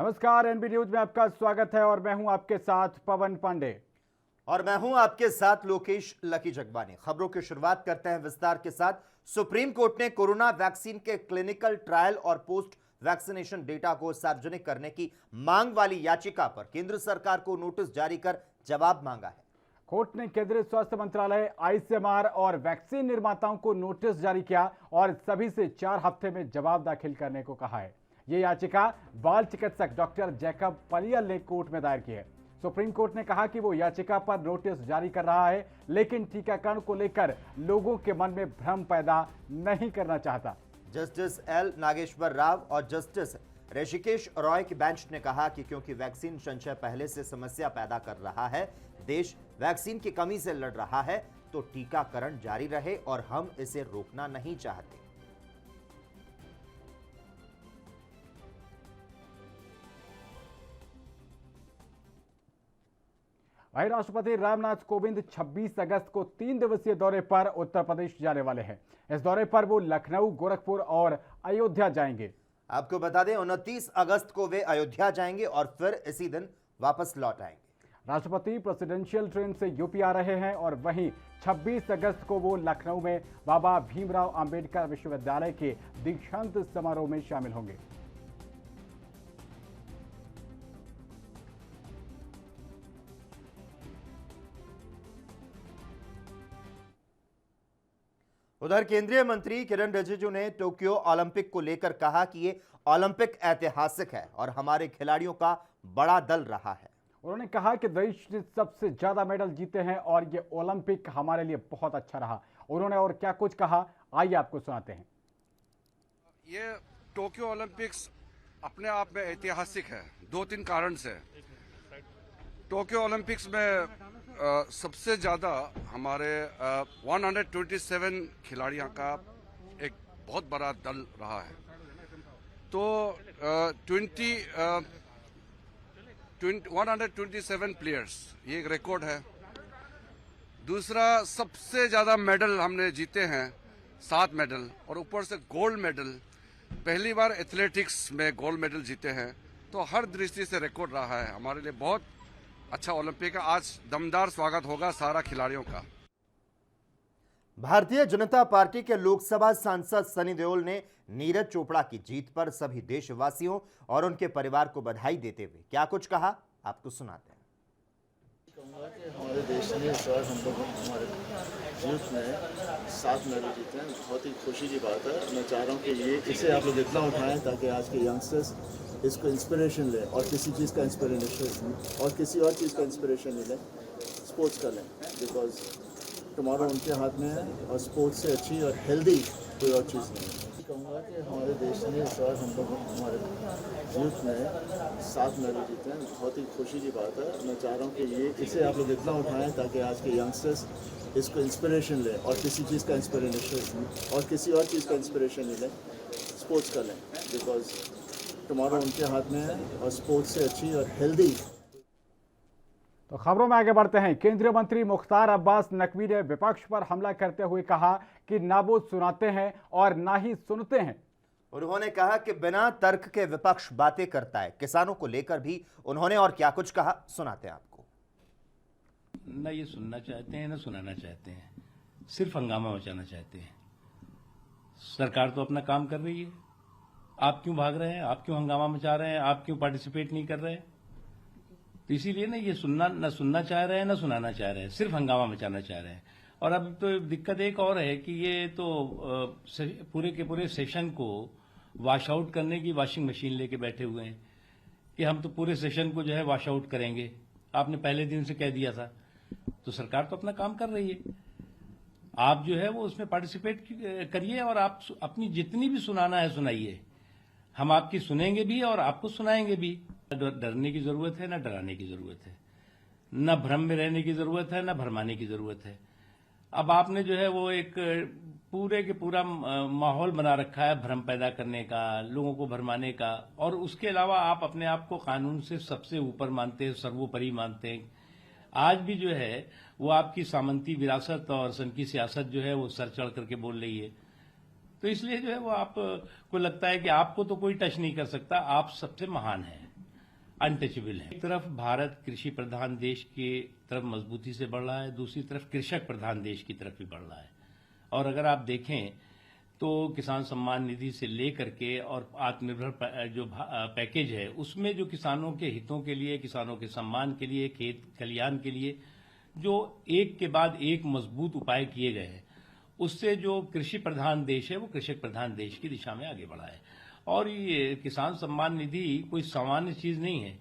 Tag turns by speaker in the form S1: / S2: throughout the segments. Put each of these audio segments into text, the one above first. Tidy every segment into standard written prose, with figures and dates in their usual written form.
S1: नमस्कार, NB news में आपका स्वागत है और मैं हूं आपके साथ पवन पांडे।
S2: और मैं हूं आपके साथ लोकेश लकी जगबानी। खबरों की शुरुआत करते हैं विस्तार के साथ। सुप्रीम कोर्ट ने कोरोना वैक्सीन के क्लिनिकल ट्रायल और पोस्ट वैक्सीनेशन डेटा को सार्वजनिक करने की मांग वाली याचिका पर केंद्र सरकार को नोटिस जारी कर जवाब मांगा है।
S1: कोर्ट ने केंद्रीय स्वास्थ्य मंत्रालय, आईसीएमआर और वैक्सीन निर्माताओं को नोटिस जारी किया और सभी से 4 हफ्ते में जवाब दाखिल करने को कहा है। ये याचिका बाल चिकित्सक डॉक्टर जैकब पलियल ने कोर्ट में दायर की है। सुप्रीम कोर्ट ने कहा कि वो याचिका पर नोटिस जारी कर रहा है, लेकिन टीकाकरण को लेकर लोगों के मन में भ्रम पैदा नहीं करना चाहता।
S2: जस्टिस एल नागेश्वर राव और जस्टिस ऋषिकेश रॉय की बेंच ने कहा कि क्योंकि वैक्सीन संचय पहले से समस्या पैदा कर रहा है, देश वैक्सीन की कमी से लड़ रहा है, तो टीकाकरण जारी रहे और हम इसे रोकना नहीं चाहते।
S1: वहीं राष्ट्रपति रामनाथ कोविंद 26 अगस्त को 3 दिवसीय दौरे पर उत्तर प्रदेश जाने वाले हैं। इस दौरे पर वो लखनऊ, गोरखपुर और अयोध्या जाएंगे।
S2: आपको बता दें 29 अगस्त को वे अयोध्या जाएंगे और फिर इसी दिन वापस लौट आएंगे।
S1: राष्ट्रपति प्रेसिडेंशियल ट्रेन से यूपी आ रहे हैं और वहीं 26 अगस्त को वो लखनऊ में बाबा भीमराव अंबेडकर विश्वविद्यालय के दीक्षांत समारोह में शामिल होंगे।
S2: उधर केंद्रीय मंत्री किरण रिजिजू ने टोक्यो ओलंपिक को लेकर कहा कि ये ओलंपिक ऐतिहासिक है और हमारे खिलाड़ियों का बड़ा दल रहा है।
S1: उन्होंने कहा कि देश ने सबसे ज्यादा मेडल जीते हैं और ये ओलंपिक हमारे लिए बहुत अच्छा रहा। उन्होंने और क्या कुछ कहा, आइए आपको सुनाते हैं।
S3: ये टोक्यो ओलंपिक्स अपने आप में ऐतिहासिक है 2-3 कारण से। टोक्यो ओलंपिक्स में सबसे ज़्यादा हमारे 127 खिलाड़ियों का एक बहुत बड़ा दल रहा है। तो 127 प्लेयर्स, ये एक रिकॉर्ड है। दूसरा, सबसे ज़्यादा मेडल हमने जीते हैं, 7 मेडल, और ऊपर से गोल्ड मेडल। पहली बार एथलेटिक्स में गोल्ड मेडल जीते हैं, तो हर दृष्टि से रिकॉर्ड रहा है। हमारे लिए बहुत अच्छा ओलंपिक है। आज दमदार स्वागत होगा सारा खिलाड़ियों का।
S2: भारतीय जनता पार्टी के लोकसभा सांसद सनी देओल ने नीरज चोपड़ा की जीत पर सभी देशवासियों और उनके परिवार को बधाई देते हुए क्या कुछ कहा, आपको सुनाते हैं।
S4: कहूँगा कि हमारे देश ने इस बार हम लोग हमारे यूथ में 7 मेडल जीते हैं, बहुत ही खुशी की बात है। मैं चाह रहा हूँ कि ये इसे आप लोग इतना उठाएं ताकि आज के यंगस्टर्स इसको इंस्पिरेशन ले और किसी चीज़ का इंस्पिरेशन और किसी और चीज़ का इंस्पिरेशन ले, स्पोर्ट्स का लें, बिकॉज टुमारो उनके हाथ में है और स्पोर्ट्स से अच्छी और हेल्दी कोई और चीज़ नहीं है। कहूँगा कि हमारे देश ने इस बार हम लोग हमारे यूथ में 7 मेडल जीते हैं, बहुत ही खुशी की बात है। मैं चाह रहा हूँ कि ये इसे आप लोग इतना उठाएं ताकि आज के यंगस्टर्स इसको इंस्पिरेशन ले और किसी चीज़ का इंस्पिरेशन और किसी और चीज़ का इंस्पिरेशन ले, स्पोर्ट्स का लें, बिकॉज टुमारो उनके हाथ में है और स्पोर्ट्स से अच्छी और हेल्दी।
S1: तो खबरों में आगे बढ़ते हैं। केंद्रीय मंत्री मुख्तार अब्बास नकवी ने विपक्ष पर हमला करते हुए कहा कि ना वो सुनाते हैं और ना ही सुनते हैं।
S2: उन्होंने कहा कि बिना तर्क के विपक्ष बातें करता है। किसानों को लेकर भी उन्होंने और क्या कुछ कहा, सुनाते हैं आपको।
S5: न ये सुनना चाहते हैं, न सुनाना चाहते हैं, सिर्फ हंगामा मचाना चाहते हैं। सरकार तो अपना काम कर रही है, आप क्यों भाग रहे हैं, आप क्यों हंगामा मचा रहे हैं, आप क्यों पार्टिसिपेट नहीं कर रहे हैं? तो इसीलिए ना ये न सुनना चाह रहे हैं, न सुनाना चाह रहे हैं, सिर्फ हंगामा मचाना चाह रहे हैं। और अब तो दिक्कत एक और है कि ये तो पूरे के पूरे सेशन को वॉश आउट करने की वॉशिंग मशीन लेके बैठे हुए हैं कि हम तो पूरे सेशन को जो है वॉश आउट करेंगे। आपने पहले दिन से कह दिया था। तो सरकार तो अपना काम कर रही है, आप जो है वो उसमें पार्टिसिपेट करिए और आप अपनी जितनी भी सुनाना है सुनाइए। हम आपकी सुनेंगे भी और आपको सुनाएंगे भी। डरने की जरूरत है, न डराने की जरूरत है, न भ्रम में रहने की जरूरत है, न भरमाने की जरूरत है। अब आपने जो है वो एक पूरे के पूरा माहौल बना रखा है भ्रम पैदा करने का, लोगों को भरमाने का, और उसके अलावा आप अपने आप को कानून से सबसे ऊपर मानते हैं, सर्वोपरि मानते हैं। आज भी जो है वो आपकी सामंती विरासत और सन की सियासत जो है वो सर चढ़ करके बोल रही है। तो इसलिए जो है वो आपको लगता है कि आपको तो कोई टच नहीं कर सकता, आप सबसे महान हैं। अनटचेबल हैं। एक तरफ भारत कृषि प्रधान देश की तरफ मजबूती से बढ़ रहा है, दूसरी तरफ कृषक प्रधान देश की तरफ भी बढ़ रहा है। और अगर आप देखें तो किसान सम्मान निधि से लेकर के और आत्मनिर्भर जो पैकेज है, उसमें जो किसानों के हितों के लिए, किसानों के सम्मान के लिए, खेत खलियान के लिए जो एक के बाद एक मजबूत उपाय किए गए हैं, उससे जो कृषि प्रधान देश है वो कृषक प्रधान देश की दिशा में आगे बढ़ा है। और ये किसान सम्मान निधि कोई सामान्य चीज नहीं है।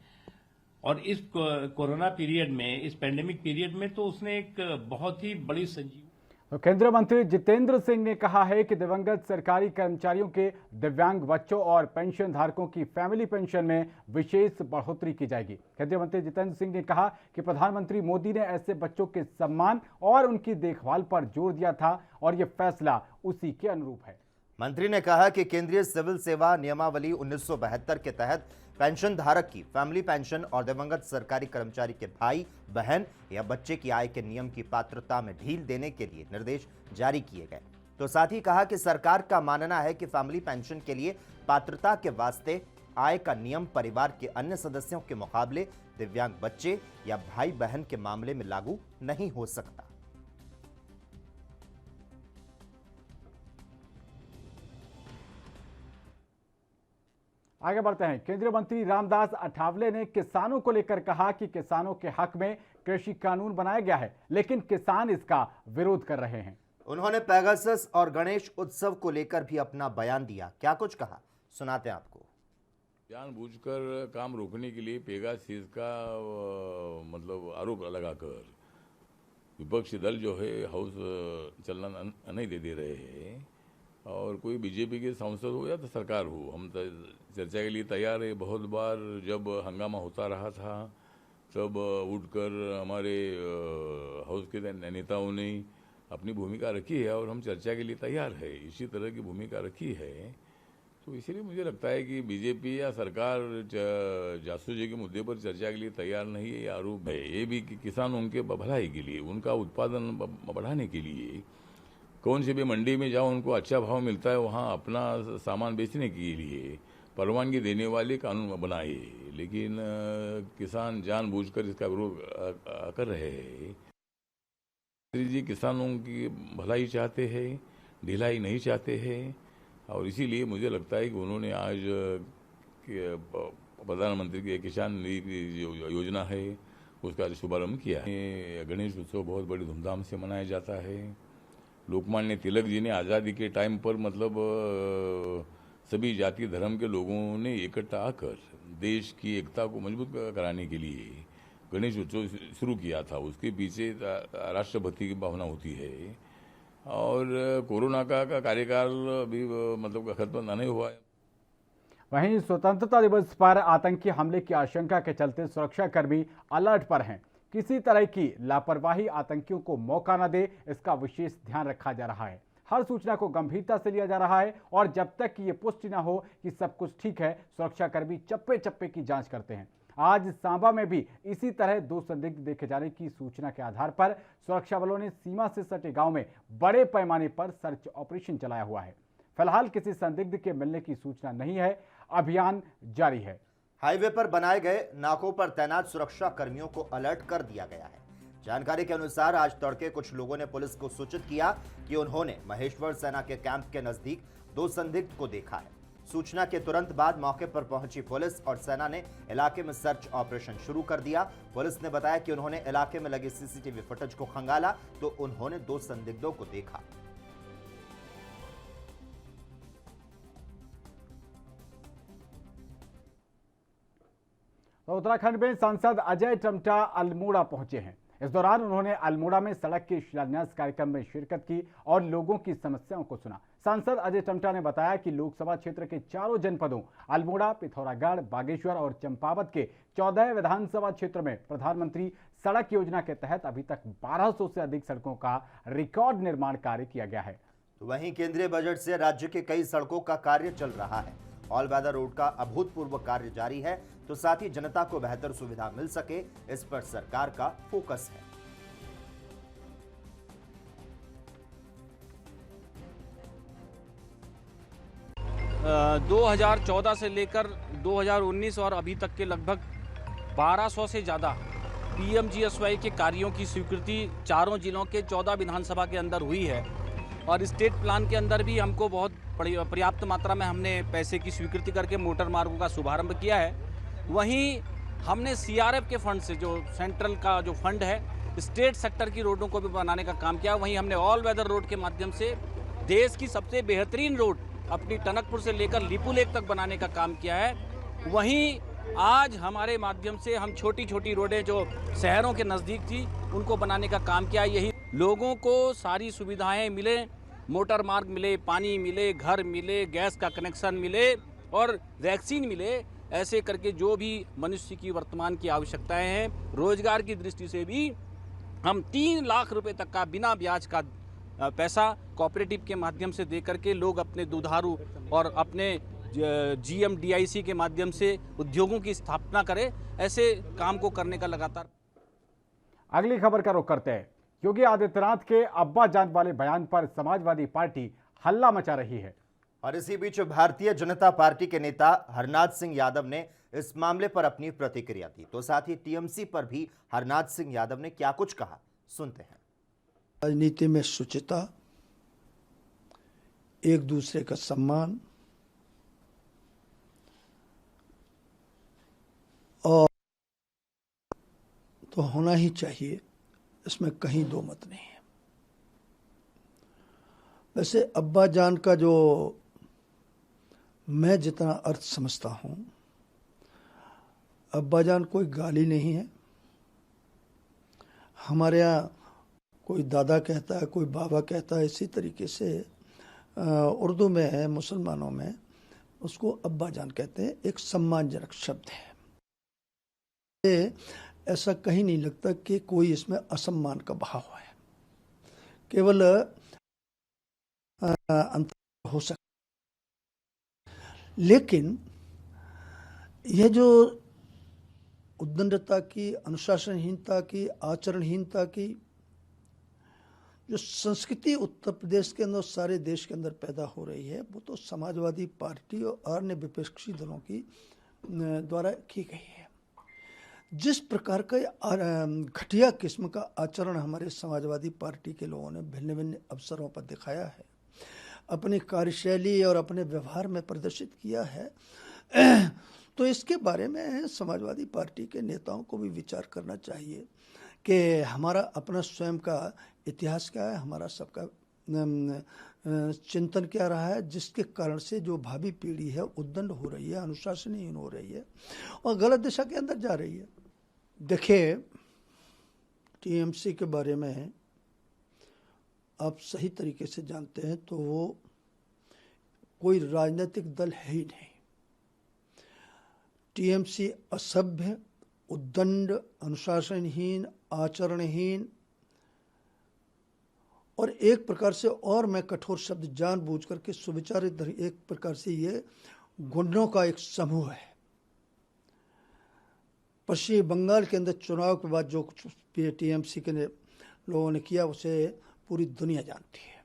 S5: और इस कोरोना पीरियड में, इस पेंडेमिक पीरियड में तो उसने एक बहुत ही बड़ी संजीवनी।
S1: तो केंद्रीय मंत्री जितेंद्र सिंह ने कहा है कि दिवंगत सरकारी कर्मचारियों के दिव्यांग बच्चों और पेंशन धारकों की फैमिली पेंशन में विशेष बढ़ोतरी की जाएगी। केंद्रीय मंत्री जितेंद्र सिंह ने कहा कि प्रधानमंत्री मोदी ने ऐसे बच्चों के सम्मान और उनकी देखभाल पर जोर दिया था और यह फैसला उसी के अनुरूप है।
S2: मंत्री ने कहा कि केंद्रीय सिविल सेवा नियमावली 1972 के तहत पेंशन धारक की फैमिली पेंशन और दिवंगत सरकारी कर्मचारी के भाई बहन या बच्चे की आय के नियम की पात्रता में ढील देने के लिए निर्देश जारी किए गए। तो साथ ही कहा कि सरकार का मानना है कि फैमिली पेंशन के लिए पात्रता के वास्ते आय का नियम परिवार के अन्य सदस्यों के मुकाबले दिव्यांग बच्चे या भाई बहन के मामले में लागू नहीं हो सकता।
S1: आगे बढ़ते हैं। केंद्रीय मंत्री रामदास अठावले ने किसानों को लेकर कहा कि किसानों के हक में कृषि कानून बनाया गया है, लेकिन किसान इसका विरोध कर रहे हैं।
S2: उन्होंने पेगासस और गणेश उत्सव को लेकर भी अपना बयान दिया। क्या कुछ कहा, सुनाते हैं आपको।
S6: जानबूझकर काम रोकने के लिए पेगासस का मतलब आरोप लगाकर विपक्षी दल जो है हाउस चलना नहीं दे रहे हैं। और कोई बीजेपी के सांसद हो या तो सरकार हो, हम चर्चा के लिए तैयार है। बहुत बार जब हंगामा होता रहा था तब उठकर हमारे हाउस के नेताओं ने अपनी भूमिका रखी है और हम चर्चा के लिए तैयार है। इसी तरह की भूमिका रखी है। तो इसीलिए मुझे लगता है कि बीजेपी या सरकार जासूसी के मुद्दे पर चर्चा के लिए तैयार नहीं है। ये आरोप है। ये भी कि किसानों के भलाई के लिए, उनका उत्पादन बढ़ाने के लिए कौन सी भी मंडी में जाओ उनको अच्छा भाव मिलता है, वहाँ अपना सामान बेचने के लिए परवानगी देने वाले कानून बनाए। लेकिन किसान जानबूझकर इसका विरोध कर रहे हैं। जी किसानों की भलाई चाहते हैं, ढिलाई नहीं चाहते हैं। और इसीलिए मुझे लगता है कि उन्होंने आज प्रधानमंत्री की किसान निधि योजना है उसका शुभारंभ किया है। गणेश उत्सव बहुत बड़ी धूमधाम से मनाया जाता है। लोकमान्य तिलक जी ने आज़ादी के टाइम पर मतलब सभी जाति धर्म के लोगों ने इकट्ठा आकर देश की एकता को मजबूत कराने के लिए गणेश उत्सव शुरू किया था। उसके पीछे राष्ट्रभक्ति की भावना होती है। और कोरोना का कार्यकाल अभी मतलब खत्म नहीं हुआ है।
S1: वहीं स्वतंत्रता दिवस पर आतंकी हमले की आशंका के चलते सुरक्षाकर्मी अलर्ट पर हैं। किसी तरह की लापरवाही आतंकियों को मौका न दे, इसका विशेष ध्यान रखा जा रहा है। हर सूचना को गंभीरता से लिया जा रहा है और जब तक कि ये पुष्टि न हो कि सब कुछ ठीक है, सुरक्षाकर्मी चप्पे चप्पे की जांच करते हैं। आज सांबा में भी इसी तरह 2 संदिग्ध देखे जाने की सूचना के आधार पर सुरक्षा बलों ने सीमा से सटे गांव में बड़े पैमाने पर सर्च ऑपरेशन चलाया हुआ है। फिलहाल किसी संदिग्ध के मिलने की सूचना नहीं है। अभियान जारी है।
S2: हाईवे पर बनाए गए नाकों पर तैनात सुरक्षा कर्मियों को अलर्ट कर दिया गया है। जानकारी के अनुसार आज तड़के कुछ लोगों ने पुलिस को सूचित किया कि उन्होंने महेश्वर सेना के कैंप के नजदीक 2 संदिग्ध को देखा है। सूचना के तुरंत बाद मौके पर पहुंची पुलिस और सेना ने इलाके में सर्च ऑपरेशन शुरू कर दिया। पुलिस ने बताया कि उन्होंने इलाके में लगे सीसीटीवी फुटेज को खंगाला तो उन्होंने 2 संदिग्धों को देखा।
S1: तो उत्तराखंड में सांसद अजय टम्टा अल्मोड़ा पहुंचे हैं। इस दौरान उन्होंने अल्मोड़ा में सड़क के शिलान्यास कार्यक्रम में शिरकत की और लोगों की समस्याओं को सुना। सांसद अजय टम्टा ने बताया कि लोकसभा क्षेत्र के 4 जनपदों अल्मोड़ा, पिथौरागढ़, बागेश्वर और चंपावत के 14 विधानसभा क्षेत्र में प्रधानमंत्री सड़क योजना के तहत अभी तक 1200 से अधिक सड़कों का रिकॉर्ड निर्माण कार्य किया गया है।
S2: वहीं केंद्रीय बजट से राज्य के कई सड़कों का कार्य चल रहा है। ऑल वेदर रोड का अभूतपूर्व कार्य जारी है। तो साथ ही जनता को बेहतर सुविधा मिल सके, इस पर सरकार का फोकस है।
S7: अ, 2014 से लेकर 2019 और अभी तक के लगभग 1200 से ज़्यादा पीएमजीएसवाई के कार्यों की स्वीकृति चारों जिलों के 14 विधानसभा के अंदर हुई है और स्टेट प्लान के अंदर भी हमको बहुत पर्याप्त मात्रा में हमने पैसे की स्वीकृति करके मोटर मार्गों का शुभारंभ किया है। वहीं हमने सीआरएफ के फंड से, जो सेंट्रल का जो फंड है, स्टेट सेक्टर की रोडों को भी बनाने का काम किया। वहीं हमने ऑल वेदर रोड के माध्यम से देश की सबसे बेहतरीन रोड अपनी टनकपुर से लेकर लिपू लेक तक बनाने का काम किया है। वहीं आज हमारे माध्यम से हम छोटी छोटी रोडें जो शहरों के नज़दीक थी उनको बनाने का काम किया। यही लोगों को सारी सुविधाएं मिले, मोटर मार्ग मिले, पानी मिले, घर मिले, गैस का कनेक्शन मिले और वैक्सीन मिले, ऐसे करके जो भी मनुष्य की वर्तमान की आवश्यकताएं हैं, रोजगार की दृष्टि से भी हम 3 लाख रुपए तक का बिना ब्याज का पैसा कोऑपरेटिव के माध्यम से दे करके लोग अपने दुधारू और अपने GMDIC के माध्यम से उद्योगों की स्थापना करें, ऐसे काम को करने का लगातार।
S1: अगली खबर का रुख करते हैं। योगी आदित्यनाथ के अब्बा जान वाले बयान पर समाजवादी पार्टी हल्ला मचा रही है
S2: और इसी बीच भारतीय जनता पार्टी के नेता हरनाथ सिंह यादव ने इस मामले पर अपनी प्रतिक्रिया दी। तो साथ ही टीएमसी पर भी हरनाथ सिंह यादव ने क्या कुछ कहा, सुनते हैं।
S8: राजनीति में शुचिता, एक दूसरे का सम्मान और तो होना ही चाहिए, इसमें कहीं दो मत नहीं है। वैसे अब्बा जान का जो मैं जितना अर्थ समझता हूं, अब्बा जान कोई गाली नहीं है। हमारे यहाँ कोई दादा कहता है, कोई बाबा कहता है, इसी तरीके से उर्दू में है, मुसलमानों में उसको अब्बा जान कहते हैं, एक सम्मानजनक शब्द है। ऐसा कहीं नहीं लगता कि कोई इसमें असम्मान का भाव है, केवल अंतर हो सकता। लेकिन यह जो उद्दंडता की, अनुशासनहीनता की, आचरणहीनता की जो संस्कृति उत्तर प्रदेश के अंदर, सारे देश के अंदर पैदा हो रही है, वो तो समाजवादी पार्टी और अन्य विपक्षी दलों की द्वारा की गई है। जिस प्रकार का घटिया किस्म का आचरण हमारे समाजवादी पार्टी के लोगों ने भिन्न भिन्न अवसरों पर दिखाया है, अपनी कार्यशैली और अपने व्यवहार में प्रदर्शित किया है, तो इसके बारे में समाजवादी पार्टी के नेताओं को भी विचार करना चाहिए कि हमारा अपना स्वयं का इतिहास क्या है, हमारा सबका चिंतन क्या रहा है, जिसके कारण से जो भावी पीढ़ी है उद्दंड हो रही है, अनुशासनहीन हो रही है और गलत दिशा के अंदर जा रही है। देखिए, टीएमसी के बारे में आप सही तरीके से जानते हैं तो वो कोई राजनीतिक दल है ही नहीं। टीएमसी असभ्य, उद्दंड, अनुशासनहीन, आचरणहीन और एक प्रकार से, और मैं कठोर शब्द जानबूझ करके सुविचारित, एक प्रकार से ये गुंडों का एक समूह है। पश्चिम बंगाल के अंदर चुनाव के बाद जो टीएमसी के लोगों ने किया उसे पूरी दुनिया जानती है।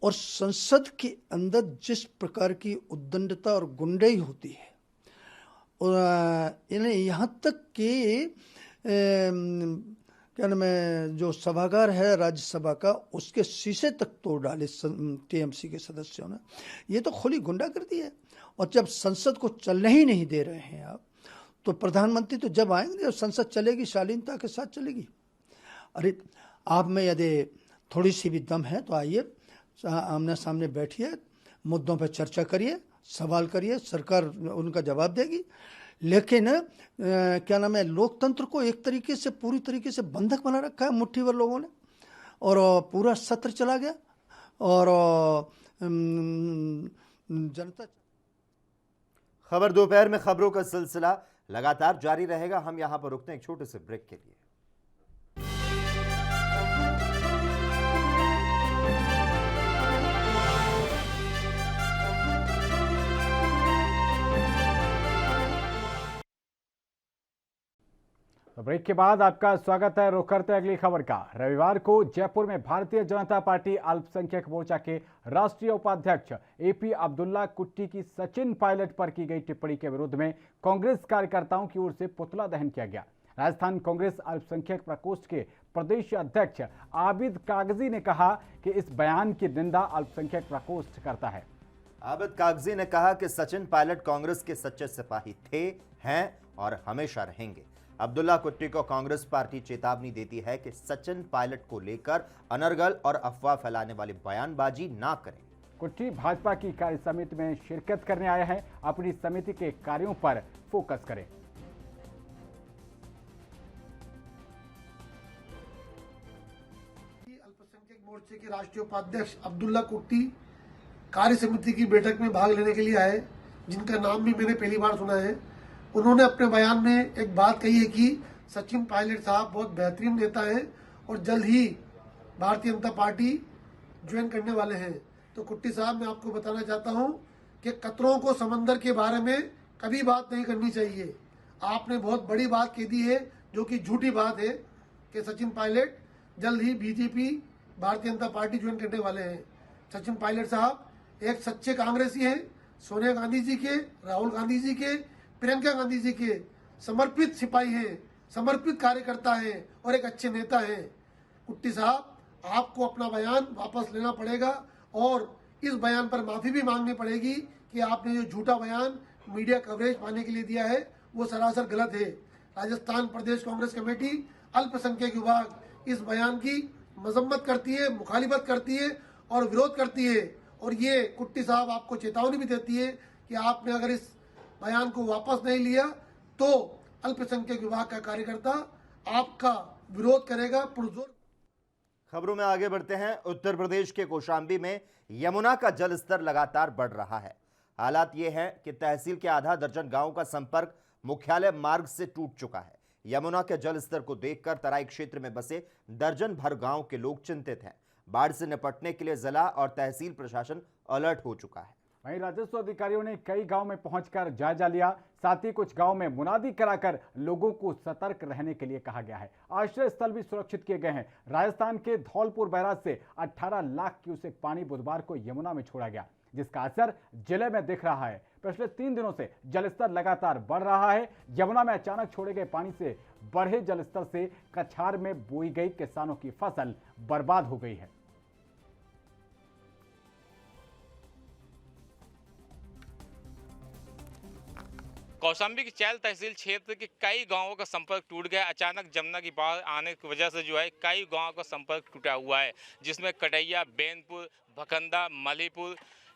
S8: और संसद के अंदर जिस प्रकार की उद्दंडता और गुंडाई होती है, और इन्हें यहाँ तक कि क्या नाम है, जो सभागार है राज्यसभा का, उसके शीशे तक तोड़ डाले टीएमसी के सदस्यों ने। ये तो खुली गुंडागर्दी है। और जब संसद को चलने ही नहीं दे रहे हैं आप, तो प्रधानमंत्री तो जब आएंगे जब संसद चलेगी, शालीनता के साथ चलेगी। अरे आप में यदि थोड़ी सी भी दम है तो आइए, आमने सामने बैठिए, मुद्दों पर चर्चा करिए, सवाल करिए, सरकार उनका जवाब देगी। लेकिन क्या नाम है, लोकतंत्र को एक तरीके से, पूरी तरीके से बंधक बना रखा है मुट्ठी भर लोगों ने, और पूरा सत्र चला गया और जनता।
S2: खबर दोपहर में खबरों का सिलसिला लगातार जारी रहेगा। हम यहां पर रुकते हैं एक छोटे से ब्रेक के लिए।
S1: तो ब्रेक के बाद आपका स्वागत है। रुख करते हैं अगली खबर का। रविवार को जयपुर में भारतीय जनता पार्टी अल्पसंख्यक मोर्चा के राष्ट्रीय उपाध्यक्ष एपी अब्दुल्ला कुट्टी की सचिन पायलट पर की गई टिप्पणी के विरोध में कांग्रेस कार्यकर्ताओं की ओर से पुतला दहन किया गया। राजस्थान कांग्रेस अल्पसंख्यक प्रकोष्ठ के प्रदेश अध्यक्ष आबिद कागजी ने कहा कि इस बयान की निंदा अल्पसंख्यक प्रकोष्ठ करता है।
S2: आबिद कागजी ने कहा कि सचिन पायलट कांग्रेस के सच्चे सिपाही थे, हैं और हमेशा रहेंगे। अब्दुल्ला कुट्टी को कांग्रेस पार्टी चेतावनी देती है कि सचिन पायलट को लेकर अनर्गल और अफवाह फैलाने वाली बयानबाजी ना करें।
S1: कुट्टी भाजपा की कार्य समिति में शिरकत करने आए हैं, अपनी समिति के कार्यों पर फोकस करें।
S9: अल्पसंख्यक मोर्चे के राष्ट्रीय उपाध्यक्ष अब्दुल्ला कुट्टी कार्य समिति की बैठक में भाग लेने के लिए आए, जिनका नाम भी मैंने पहली बार सुना है। उन्होंने अपने बयान में एक बात कही है कि सचिन पायलट साहब बहुत बेहतरीन नेता हैं और जल्द ही भारतीय जनता पार्टी ज्वाइन करने वाले हैं। तो कुट्टी साहब, मैं आपको बताना चाहता हूं कि कतरों को समंदर के बारे में कभी बात नहीं करनी चाहिए। आपने बहुत बड़ी बात कह दी है, जो कि झूठी बात है, कि सचिन पायलट जल्द ही BJP Bharatiya Janata party join करने वाले हैं। सचिन पायलट साहब एक सच्चे कांग्रेसी हैं, सोनिया गांधी जी के, राहुल गांधी जी के, प्रियंका गांधी जी के समर्पित सिपाही हैं, समर्पित कार्यकर्ता हैं और एक अच्छे नेता हैं। कुट्टी साहब, आपको अपना बयान वापस लेना पड़ेगा और इस बयान पर माफी भी मांगनी पड़ेगी कि आपने जो झूठा बयान मीडिया कवरेज पाने के लिए दिया है वो सरासर गलत है। राजस्थान प्रदेश कांग्रेस कमेटी अल्पसंख्यक विभाग इस बयान की मजम्मत करती है, मुखालिफत करती है और विरोध करती है। और ये कुट्टी साहब आपको चेतावनी भी देती है कि आपने अगर इस बयान को वापस नहीं लिया तो अल्पसंख्यक विभाग का कार्यकर्ता आपका विरोध करेगा पुरजोर।
S2: खबरों में आगे बढ़ते हैं। उत्तर प्रदेश के कौशाम्बी में यमुना का जल स्तर लगातार बढ़ रहा है। हालात ये है कि तहसील के आधा दर्जन गांवों का संपर्क मुख्यालय मार्ग से टूट चुका है। यमुना के जल स्तर को देखकर तराई क्षेत्र में बसे दर्जन भर गांव के लोग चिंतित हैं। बाढ़ से निपटने के लिए जिला और तहसील प्रशासन अलर्ट हो चुका है।
S1: वहीं राजस्व अधिकारियों ने कई गांव में पहुंचकर जायजा लिया। साथ ही कुछ गांव में मुनादी कराकर लोगों को सतर्क रहने के लिए कहा गया है। आश्रय स्थल भी सुरक्षित किए गए हैं। राजस्थान के धौलपुर बैराज से 18 लाख क्यूसेक पानी बुधवार को यमुना में छोड़ा गया, जिसका असर जिले में दिख रहा है। पिछले 3 दिनों से जलस्तर लगातार बढ़ रहा है। यमुना में अचानक छोड़े गए पानी से बढ़े जलस्तर से कछार में बोई गई किसानों की फसल बर्बाद हो गई है।
S10: कौशाम्बी की चैल तहसील क्षेत्र के कई गांवों का संपर्क टूट गया। अचानक जमुना की बाढ़ आने की वजह से जो है कई गांवों का संपर्क टूटा हुआ है, जिसमें कटैया, बेनपुर, भखंदा, मलीपुर,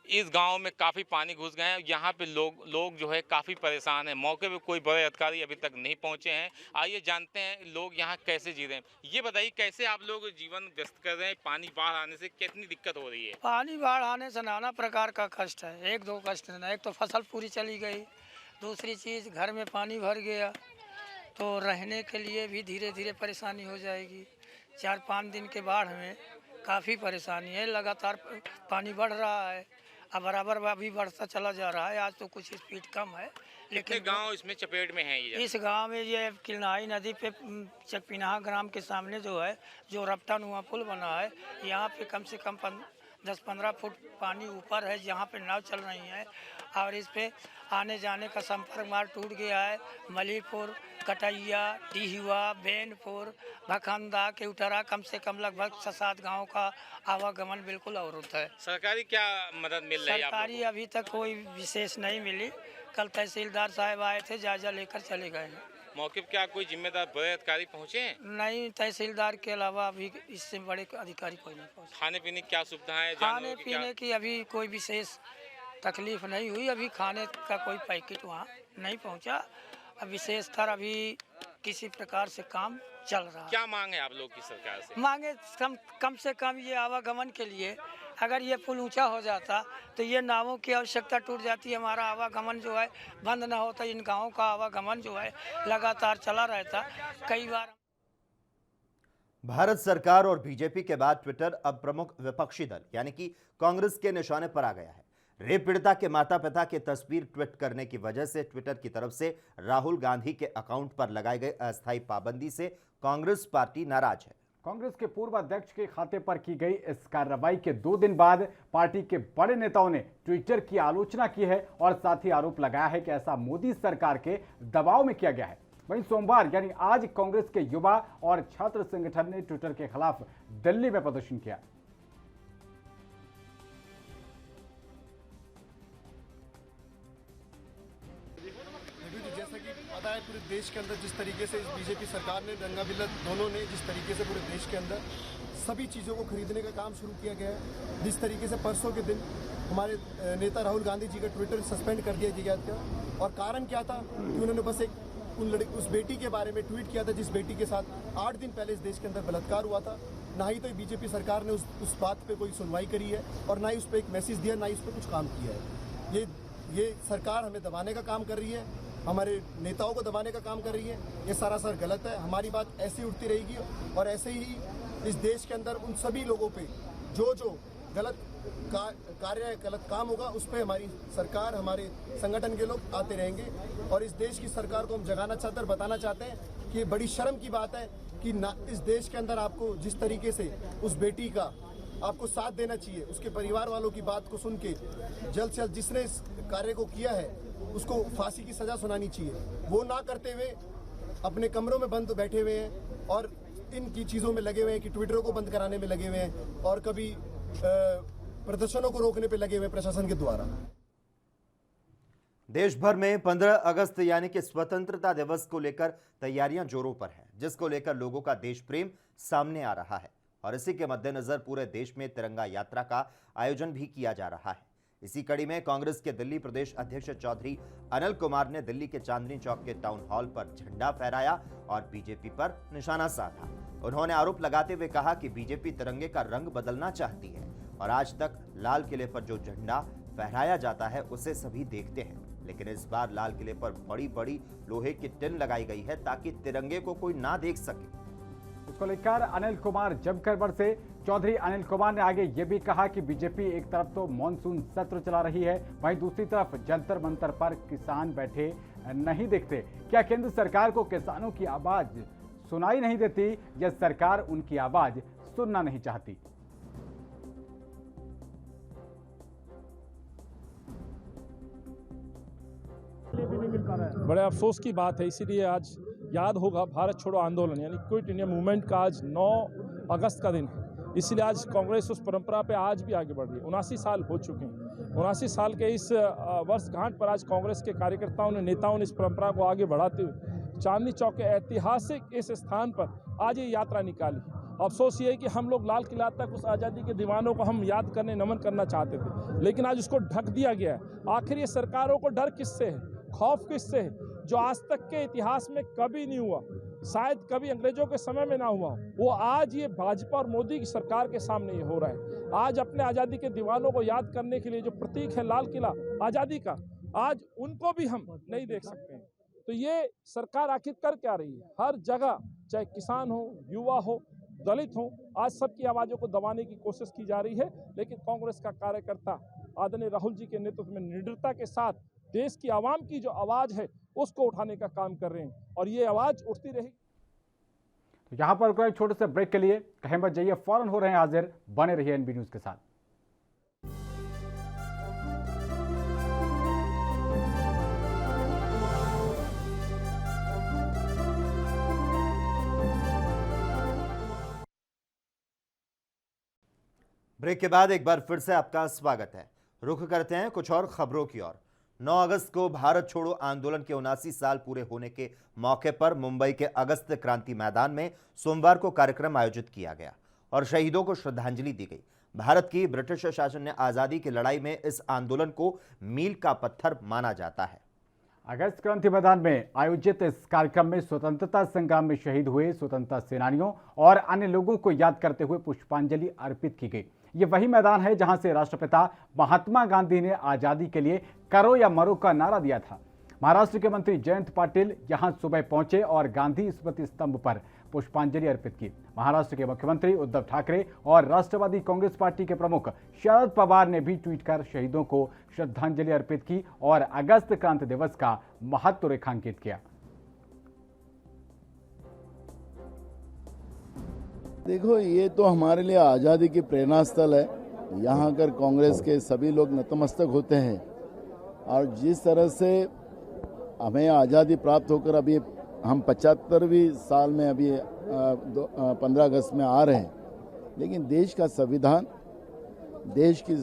S10: इस गांव में काफ़ी पानी घुस गए हैं। यहाँ पे लोग जो है काफ़ी परेशान हैं। मौके पे कोई बड़े अधिकारी अभी तक नहीं पहुँचे हैं। आइए जानते हैं लोग यहाँ कैसे जी रहे हैं। ये बताइए कैसे आप लोग जीवन व्यस्त कर रहे हैं? पानी बाढ़ आने से कितनी दिक्कत हो रही है?
S11: पानी बाढ़ आने से नाना प्रकार का कष्ट है। एक दो कष्ट है, एक तो फसल पूरी चली गई, दूसरी चीज़ घर में पानी भर गया तो रहने के लिए भी धीरे धीरे परेशानी हो जाएगी। 4-5 दिन के बाढ़ में काफ़ी परेशानी है। लगातार पानी बढ़ रहा है, अब बराबर अभी बढ़ता चला जा रहा है। आज तो कुछ स्पीड कम है, लेकिन
S10: गांव इसमें चपेट में है।
S11: इस गांव में ये किलनाई नदी पे चकपिन्हा ग्राम के सामने जो है, जो रपटा नुआ पुल बना है, यहाँ पे कम से कम 10-15 फुट पानी ऊपर है, जहाँ पे नाव चल रही है और इस पे आने जाने का संपर्क मार्ग टूट गया है। मलीपुर, कटैया, टिहुआ, बेनपुर, भखंदा, केउटरा, कम से कम लगभग 6-7 गाँव का आवागमन बिल्कुल अवरुद्ध है।
S10: सरकारी क्या मदद मिल रही है?
S11: सरकारी अभी तक कोई विशेष नहीं मिली। कल तहसीलदार साहब आए थे, जायजा लेकर चले गए हैं।
S10: मौके पर क्या कोई जिम्मेदार बड़े अधिकारी पहुँचे हैं?
S11: नहीं, तहसीलदार के अलावा अभी इससे बड़े अधिकारी कोई नहीं पहुँचे।
S10: खाने पीने की क्या सुविधाएं?
S11: खाने पीने की अभी कोई विशेष तकलीफ नहीं हुई। अभी खाने का कोई पैकेट वहाँ नहीं पहुँचा। अब विशेषतर अभी किसी प्रकार से काम चल रहा है।
S10: क्या मांग है आप लोग की सरकार से?
S11: मांगे कम से कम ये आवागमन के लिए, अगर ये पुल ऊंचा हो जाता तो ये नावों की आवश्यकता टूट जाती। हमारा आवागमन जो है बंद ना होता, इन गाँवों का आवागमन जो है लगातार चला रहता। कई बार
S2: भारत सरकार और बीजेपी के बाद ट्विटर अब प्रमुख विपक्षी दल यानी कि कांग्रेस के निशाने पर आ गया है। रेप पीड़िता के माता पिता की तस्वीर ट्वीट करने की वजह से ट्विटर की तरफ से राहुल गांधी के अकाउंट पर लगाई गई अस्थायी पाबंदी से कांग्रेस पार्टी नाराज है।
S1: कांग्रेस के पूर्व अध्यक्ष के खाते पर की गई इस कार्रवाई के 2 दिन बाद पार्टी के बड़े नेताओं ने ट्विटर की आलोचना की है और साथ ही आरोप लगाया है कि ऐसा मोदी सरकार के दबाव में किया गया है। वहीं सोमवार यानी आज कांग्रेस के युवा और छात्र संगठन ने ट्विटर के खिलाफ दिल्ली में प्रदर्शन किया।
S12: जैसा कि पता है पूरे देश के अंदर जिस तरीके से बीजेपी सरकार ने दंगा बिल्ला दोनों ने जिस तरीके से पूरे देश के अंदर सभी चीज़ों को खरीदने का काम शुरू किया गया है। जिस तरीके से परसों के दिन हमारे नेता राहुल गांधी जी का ट्विटर सस्पेंड कर दिया गया था और कारण क्या था कि उन्होंने बस एक उस बेटी के बारे में ट्वीट किया था जिस बेटी के साथ 8 दिन पहले इस देश के अंदर बलात्कार हुआ था। ना ही तो बीजेपी सरकार ने उस बात पे कोई सुनवाई करी है और ना ही उस पर एक मैसेज दिया, ना ही उस पर कुछ काम किया है। ये सरकार हमें दबाने का काम कर रही है, हमारे नेताओं को दबाने का काम कर रही है। ये सरासर गलत है। हमारी बात ऐसे उठती रहेगी और ऐसे ही इस देश के अंदर उन सभी लोगों पे जो गलत कार्य गलत काम होगा उस पर हमारी सरकार, हमारे संगठन के लोग आते रहेंगे। और इस देश की सरकार को हम जगाना चाहते हैं और बताना चाहते हैं कि ये बड़ी शर्म की बात है कि ना इस देश के अंदर आपको जिस तरीके से उस बेटी का आपको साथ देना चाहिए, उसके परिवार वालों की बात को सुन के जल्द से जल्द जिसने इस कार्य को किया है उसको फांसी की सजा सुनानी चाहिए। वो ना करते हुए अपने कमरों में बंद बैठे हुए हैं और इनकी चीज़ों में लगे हुए हैं कि ट्विटरों को बंद कराने में लगे हुए हैं और कभी प्रदर्शनों को रोकने पे लगे हुए प्रशासन के द्वारा।
S2: देश भर में 15 अगस्त यानी कि स्वतंत्रता दिवस को लेकर तैयारियां जोरों पर हैं, जिसको लेकर लोगों का देश प्रेम सामने आ रहा है और इसी के मद्देनजर पूरे देश में तिरंगा यात्रा का आयोजन भी किया जा रहा है। इसी कड़ी में कांग्रेस के दिल्ली प्रदेश अध्यक्ष चौधरी अनिल कुमार ने दिल्ली के चांदनी चौक के टाउन हॉल पर झंडा फहराया और बीजेपी पर निशाना साधा। उन्होंने आरोप लगाते हुए कहा कि बीजेपी तिरंगे का रंग बदलना चाहती है और आज तक लाल किले पर जो झंडा फहराया जाता है उसे सभी देखते हैं, लेकिन इस बार लाल किले पर बड़ी बड़ी लोहे की टिन लगाई गई है ताकि तिरंगे को कोई ना देख सके।
S1: इसको लेकर अनिल कुमार जमकर बरसे। चौधरी अनिल कुमार ने आगे ये भी कहा कि बीजेपी एक तरफ तो मॉनसून सत्र चला रही है, वहीं दूसरी तरफ जंतर मंतर पर किसान बैठे नहीं दिखते। क्या केंद्र सरकार को किसानों की आवाज सुनाई नहीं देती या सरकार उनकी आवाज सुनना नहीं चाहती?
S13: बड़े अफसोस की बात है। इसीलिए आज याद होगा भारत छोड़ो आंदोलन यानी क्विट इंडिया मूवमेंट का आज 9 अगस्त का दिन है। इसलिए आज कांग्रेस उस परंपरा पे आज भी आगे बढ़ रही है। 79 साल हो चुके हैं। 79 साल के इस वर्षगांठ पर आज कांग्रेस के कार्यकर्ताओं ने, नेताओं ने इस परंपरा को आगे बढ़ाते हुए चांदनी चौक के ऐतिहासिक इस स्थान पर आज ये यात्रा निकाली। अफसोस ये है कि हम लोग लाल किला तक उस आज़ादी के दीवानों को हम याद करने, नमन करना चाहते थे, लेकिन आज उसको ढक दिया गया है। आखिर ये सरकारों को डर किससे है, खौफ किससे है, जो आज तक के इतिहास में कभी नहीं हुआ, शायद कभी अंग्रेजों के समय में ना हुआ, वो आज ये भाजपा और मोदी की सरकार के सामने ये हो रहा है। आज अपने आज़ादी के दीवानों को याद करने के लिए जो प्रतीक है लाल किला आज़ादी का, आज उनको भी हम नहीं देख सकते हैं। तो ये सरकार आखिर कर क्या रही है? हर जगह, चाहे किसान हो, युवा हो, दलित हो, आज सबकी आवाज़ों को दबाने की कोशिश की जा रही है। लेकिन कांग्रेस का कार्यकर्ता आदरणीय राहुल जी के नेतृत्व में निडरता के साथ देश की आवाम की जो आवाज़ है उसको उठाने का काम कर रहे हैं और ये आवाज़ उठती रहेगी।
S1: तो यहाँ पर एक छोटे से ब्रेक के लिए कहीं मत जाइए, फौरन हो रहे हैं हाजिर, बने रहिए एनबी न्यूज़ के साथ।
S2: ब्रेक के बाद एक बार फिर से आपका स्वागत है। रुख करते हैं कुछ और खबरों की ओर। 9 अगस्त को भारत छोड़ो आंदोलन के 79 साल पूरे होने के मौके पर मुंबई के अगस्त क्रांति मैदान में सोमवार को कार्यक्रम आयोजित किया गया और शहीदों को श्रद्धांजलि दी गई। भारत की ब्रिटिश शासन ने आज़ादी की लड़ाई में इस आंदोलन को मील का पत्थर माना जाता है।
S1: अगस्त क्रांति मैदान में आयोजित इस कार्यक्रम में स्वतंत्रता संग्राम में शहीद हुए स्वतंत्रता सेनानियों और अन्य लोगों को याद करते हुए पुष्पांजलि अर्पित की गई। ये वही मैदान है जहां से राष्ट्रपिता महात्मा गांधी ने आजादी के लिए करो या मरो का नारा दिया था। महाराष्ट्र के मंत्री जयंत पाटिल यहां सुबह पहुंचे और गांधी स्मृति स्तंभ पर पुष्पांजलि अर्पित की। महाराष्ट्र के मुख्यमंत्री उद्धव ठाकरे और राष्ट्रवादी कांग्रेस पार्टी के प्रमुख शरद पवार ने भी ट्वीट कर शहीदों को श्रद्धांजलि अर्पित की और अगस्त क्रांति दिवस का महत्व रेखांकित किया।
S4: देखो, ये तो हमारे लिए आज़ादी की प्रेरणा स्थल है। यहाँ आकर कांग्रेस के सभी लोग नतमस्तक होते हैं और जिस तरह से हमें आज़ादी प्राप्त होकर अभी हम 75वीं साल में अभी 15 अगस्त में आ रहे हैं, लेकिन देश का संविधान, देश की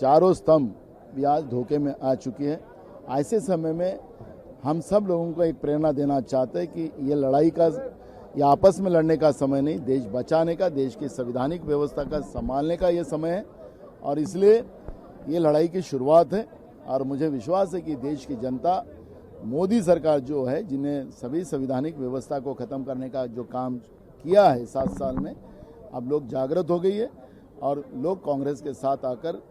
S4: चारों स्तंभ भी आज धोखे में आ चुकी है। ऐसे समय में हम सब लोगों को एक प्रेरणा देना चाहते हैं कि ये लड़ाई का, ये आपस में लड़ने का समय नहीं, देश बचाने का, देश की संवैधानिक व्यवस्था का संभालने का ये समय है और इसलिए ये लड़ाई की शुरुआत है। और मुझे विश्वास है कि देश की जनता, मोदी सरकार जो है, जिन्हें सभी संवैधानिक व्यवस्था को ख़त्म करने का जो काम किया है 7 साल में, अब लोग जागृत हो गई है और लोग कांग्रेस के साथ आकर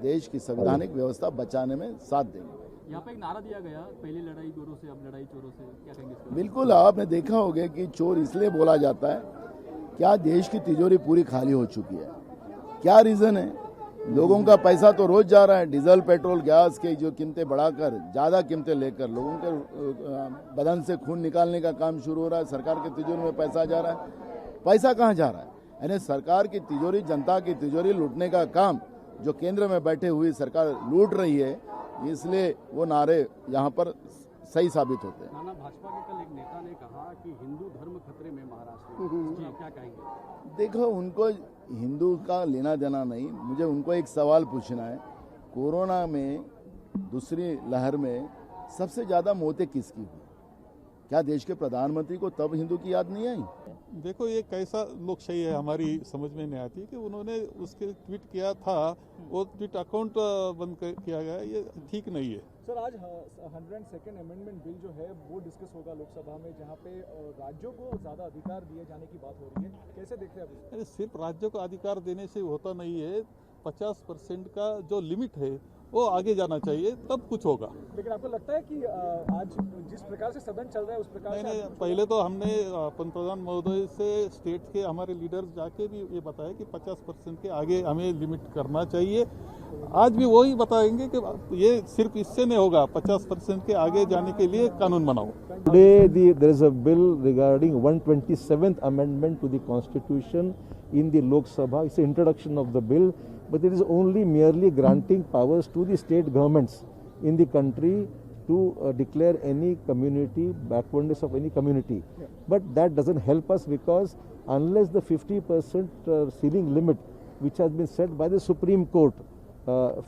S4: देश की संवैधानिक व्यवस्था बचाने में साथ देंगे।
S14: यहाँ पे एक नारा दिया गया, पहली लड़ाई गोरों से, अब लड़ाई चोरों से, क्या कहेंगे इसको?
S4: बिल्कुल, आपने देखा होगा कि चोर इसलिए बोला जाता है, क्या देश की तिजोरी पूरी खाली हो चुकी है। क्या रीज़न है? लोगों का पैसा तो रोज जा रहा है, डीजल पेट्रोल गैस के जो कीमतें बढ़ाकर, ज़्यादा कीमतें लेकर लोगों के बदन से खून निकालने का काम शुरू हो रहा है। सरकार के तिजोरी में पैसा जा रहा है। पैसा कहाँ जा रहा है? यानी सरकार की तिजोरी, जनता की तिजोरी लूटने का काम जो केंद्र में बैठे हुई सरकार लूट रही है, इसलिए वो नारे यहाँ पर सही साबित होते हैं।
S14: नाना, भाजपा के कल एक नेता ने कहा कि हिंदू धर्म खतरे में महाराष्ट्र में, क्या कहेंगे?
S4: देखो, उनको हिंदू का लेना देना नहीं, मुझे उनको एक सवाल पूछना है। कोरोना में, दूसरी लहर में सबसे ज़्यादा मौतें किसकी हुई? क्या देश के प्रधानमंत्री को तब हिंदू की याद नहीं आई?
S15: देखो, ये कैसा लोकशाही है, हमारी समझ में नहीं आती कि उन्होंने उसके ट्वीट किया था, वो ट्वीट अकाउंट बंद किया गया, ये ठीक नहीं है।
S16: सर, आज 102nd अमेंडमेंट बिल जो है वो डिस्कस होगा लोकसभा में, जहां पे राज्यों को ज़्यादा अधिकार दिए जाने की बात हो रही है, कैसे देख रहे हैं आप?
S15: सिर्फ राज्यों को अधिकार देने से होता नहीं है, 50% का जो लिमिट है वो आगे जाना चाहिए, तब कुछ होगा।
S16: लेकिन आपको लगता है कि आज जिस प्रकार से सदन चल रहा है उस प्रकार से?
S15: नहीं, पहले तो हमने पंतप्रधान महोदय से स्टेट के हमारे लीडर्स जाके भी ये बताया कि 50% के आगे हमें लिमिट करना चाहिए। आज भी वही बताएंगे कि ये सिर्फ इससे नहीं होगा, 50% के आगे जाने के लिए कानून बनाओ।
S17: Today there is a bill regarding 127th amendment to the constitution in the Lok Sabha. It's the introduction of the bill, but it is only merely granting powers to the state governments in the country to declare any community, backwardness of any community. But that doesn't help us, because unless the 50% ceiling limit which has been set by the Supreme Court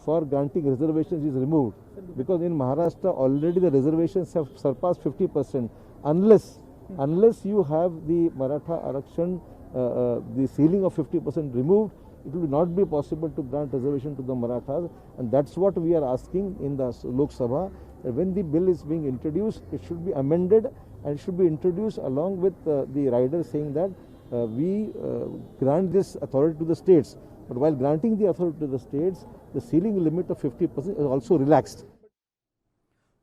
S17: for granting reservations is removed, because in Maharashtra already the reservations have surpassed 50%. Unless you have the Maratha Arakshan, the ceiling of 50% removed, it will not be possible to grant reservation to the Marathas, and that's what we are asking in the Lok Sabha. When the bill is being introduced, it should be amended and it should be introduced along with the rider saying that we grant this authority to the states. But while granting the authority to the states, the ceiling limit of 50% is also relaxed.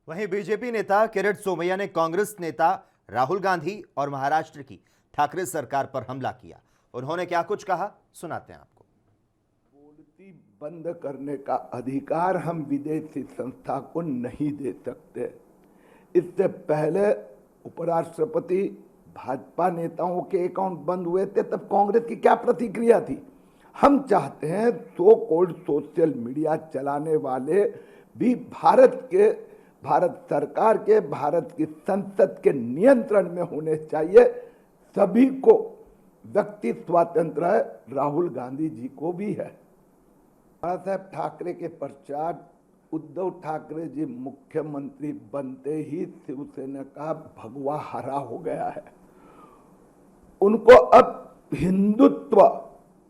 S2: वहीं BJP नेता किरीट सोमैया ने कांग्रेस नेता राहुल गांधी और महाराष्ट्र की ठाकरे सरकार पर हमला किया। उन्होंने क्या कुछ कहा, सुनाते हैं आपको।
S18: बोलती बंद करने का अधिकार हम विदेशी संस्था को नहीं दे सकते। इससे पहले उपराष्ट्रपति भाजपा नेताओं के अकाउंट बंद हुए थे, तब कांग्रेस की क्या प्रतिक्रिया थी? हम चाहते हैं सो कॉल्ड सोशल मीडिया चलाने वाले भी भारत सरकार के, भारत की संसद के नियंत्रण में होने चाहिए। सभी को व्यक्ति स्वातंत्र है, राहुल गांधी जी को भी है। बाला साहब ठाकरे के पश्चात उद्धव ठाकरे जी मुख्यमंत्री बनते ही शिवसेना का भगवा हरा हो गया है। उनको अब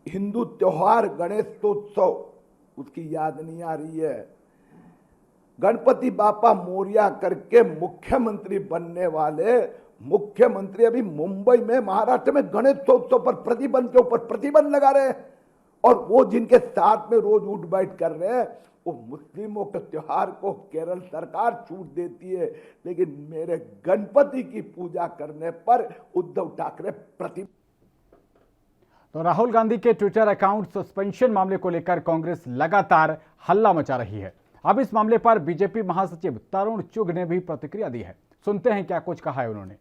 S18: हिंदू त्योहार गणेशोत्सव उसकी याद नहीं आ रही है। गणपति बापा मोरिया करके मुख्यमंत्री बनने वाले मुख्यमंत्री अभी मुंबई में, महाराष्ट्र में गणेशोत्सव पर प्रतिबंध के ऊपर प्रतिबंध लगा रहे हैं। और वो जिनके साथ में रोज उठ बैठ कर रहे हैं वो मुस्लिमों के त्योहार को केरल सरकार छूट देती है, लेकिन मेरे गणपति की पूजा करने पर उद्धव ठाकरे प्रति।
S1: तो राहुल गांधी के ट्विटर अकाउंट सस्पेंशन मामले को लेकर कांग्रेस लगातार हल्ला मचा रही है। अब इस मामले पर बीजेपी महासचिव तरुण चुग ने भी प्रतिक्रिया दी है। सुनते हैं क्या कुछ कहा है उन्होंने।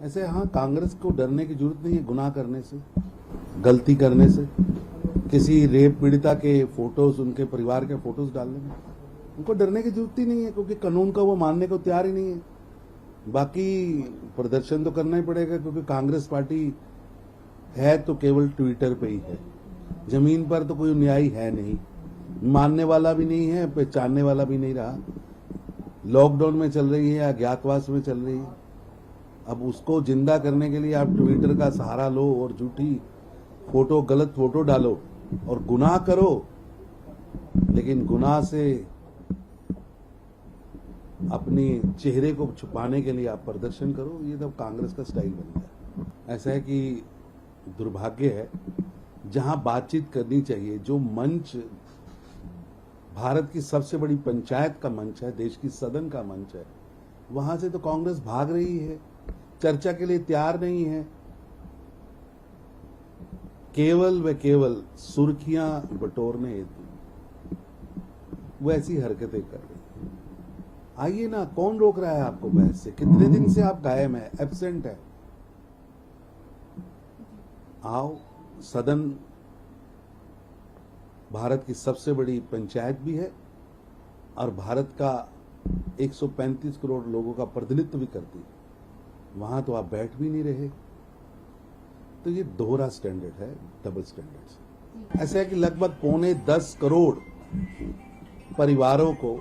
S19: ऐसे हाँ, कांग्रेस को डरने की जरूरत नहीं है गुनाह करने से, गलती करने से, किसी रेप पीड़िता के फोटोज, उनके परिवार के फोटोज डालने में उनको डरने की जरूरत ही नहीं है, क्योंकि कानून का वो मानने को तैयार ही नहीं है। बाकी प्रदर्शन तो करना ही पड़ेगा, क्योंकि कांग्रेस पार्टी है तो केवल ट्विटर पे ही है, जमीन पर तो कोई न्याय है नहीं, मानने वाला भी नहीं है, पहचानने वाला भी नहीं रहा। लॉकडाउन में चल रही है, अज्ञातवास में चल रही है। अब उसको जिंदा करने के लिए आप ट्विटर का सहारा लो और झूठी फोटो, गलत फोटो डालो और गुनाह करो, लेकिन गुनाह से अपने चेहरे को छुपाने के लिए आप प्रदर्शन करो, ये तो कांग्रेस का स्टाइल बन गया। ऐसा है कि दुर्भाग्य है, जहां बातचीत करनी चाहिए, जो मंच भारत की सबसे बड़ी पंचायत का मंच है, देश की सदन का मंच है, वहां से तो कांग्रेस भाग रही है, चर्चा के लिए तैयार नहीं है, केवल व केवल सुर्खियां बटोरने हेतु वो ऐसी हरकतें कर रही है। आइए ना, कौन रोक रहा है आपको बहस से? कितने दिन से आप गायब हैं, एब्सेंट है? आओ, सदन भारत की सबसे बड़ी पंचायत भी है और भारत का 135 करोड़ लोगों का प्रतिनिधित्व भी करती है, वहां तो आप बैठ भी नहीं रहे। तो ये दोहरा स्टैंडर्ड है, डबल स्टैंडर्ड। ऐसा है कि लगभग 9.25 करोड़ परिवारों को,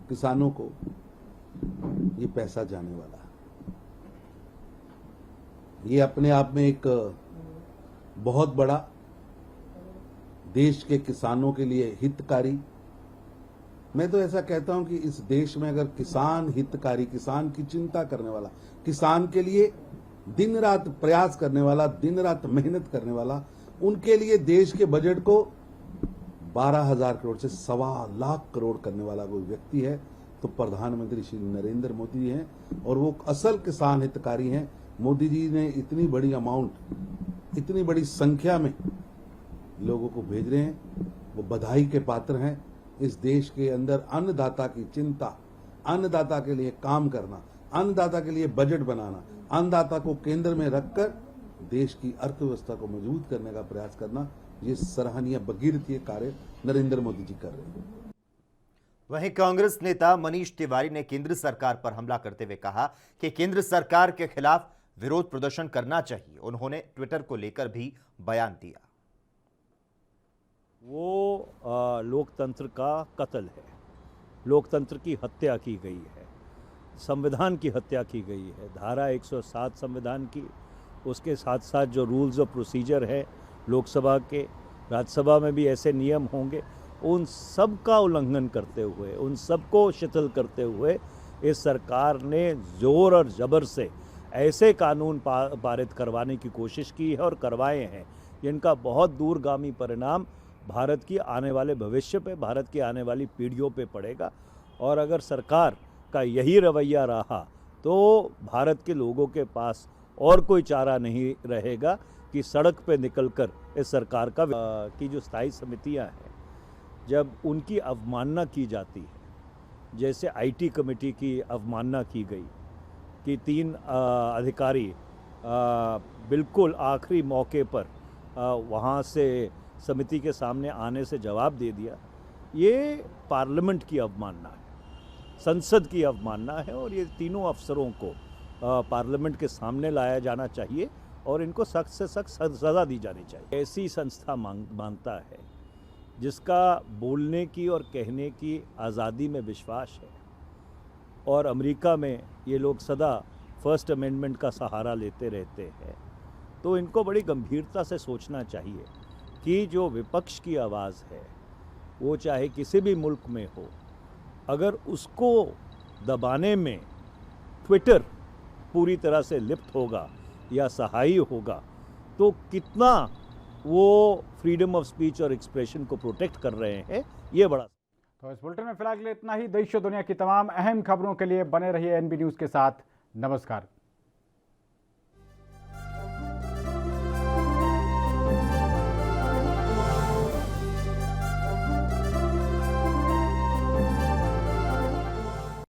S19: किसानों को ये पैसा जाने वाला है। ये अपने आप में एक बहुत बड़ा, देश के किसानों के लिए हितकारी, मैं तो ऐसा कहता हूं कि इस देश में अगर किसान हितकारी, किसान की चिंता करने वाला, किसान के लिए दिन रात प्रयास करने वाला, दिन रात मेहनत करने वाला, उनके लिए देश के बजट को 12,000 करोड़ से 1.25 लाख करोड़ करने वाला कोई व्यक्ति है तो प्रधानमंत्री श्री नरेंद्र मोदी हैं, और वो असल किसान हितकारी हैं। मोदी जी ने इतनी बड़ी अमाउंट, इतनी बड़ी संख्या में लोगों को भेज रहे हैं, वो बधाई के पात्र हैं। इस देश के अंदर अन्नदाता की चिंता, अन्नदाता के लिए काम करना, अन्नदाता के लिए बजट बनाना, अन्नदाता को केंद्र में रखकर देश की अर्थव्यवस्था को मजबूत करने का प्रयास करना, ये सराहनीय भगीरथीय कार्य नरेंद्र मोदी जी कर रहे हैं।
S2: वहीं कांग्रेस नेता मनीष तिवारी ने केंद्र सरकार पर हमला करते हुए कहा कि केंद्र सरकार के खिलाफ विरोध प्रदर्शन करना चाहिए। उन्होंने ट्विटर को लेकर भी बयान दिया।
S20: वो लोकतंत्र का कत्ल है, लोकतंत्र की हत्या की गई है, संविधान की हत्या की गई है। धारा 107 संविधान की, उसके साथ साथ जो रूल्स ऑफ प्रोसीजर है लोकसभा के, राज्यसभा में भी ऐसे नियम होंगे, उन सब का उल्लंघन करते हुए, उन सबको शिथिल करते हुए इस सरकार ने जोर और जबर से ऐसे कानून पारित करवाने की कोशिश की है और करवाए हैं जिनका बहुत दूरगामी परिणाम भारत की आने वाले भविष्य पे, भारत की आने वाली पीढ़ियों पे पड़ेगा। और अगर सरकार का यही रवैया रहा तो भारत के लोगों के पास और कोई चारा नहीं रहेगा कि सड़क पे निकलकर इस सरकार की जो स्थायी समितियां हैं, जब उनकी अवमानना की जाती है, जैसे आईटी कमेटी की अवमानना की गई कि 3 अधिकारी बिल्कुल आखिरी मौके पर वहाँ से समिति के सामने आने से जवाब दे दिया, ये पार्लियामेंट की अवमानना है, संसद की अवमानना है। और ये तीनों अफसरों को पार्लियामेंट के सामने लाया जाना चाहिए और इनको सख्त से सख्त सज़ा दी जानी चाहिए। ऐसी संस्था मांगता है जिसका बोलने की और कहने की आज़ादी में विश्वास है। और अमेरिका में ये लोग सदा फर्स्ट अमेंडमेंट का सहारा लेते रहते हैं, तो इनको बड़ी गंभीरता से सोचना चाहिए कि जो विपक्ष की आवाज़ है वो चाहे किसी भी मुल्क में हो, अगर उसको दबाने में ट्विटर पूरी तरह से लिप्त होगा या सहायी होगा तो कितना वो फ्रीडम ऑफ स्पीच और एक्सप्रेशन को प्रोटेक्ट कर रहे हैं, ये बड़ा।
S1: तो इस बुलेटिन में फिलहाल के लिए इतना ही। देश और दुनिया की तमाम अहम खबरों के लिए बने रहिए एनबी न्यूज़ के साथ। नमस्कार।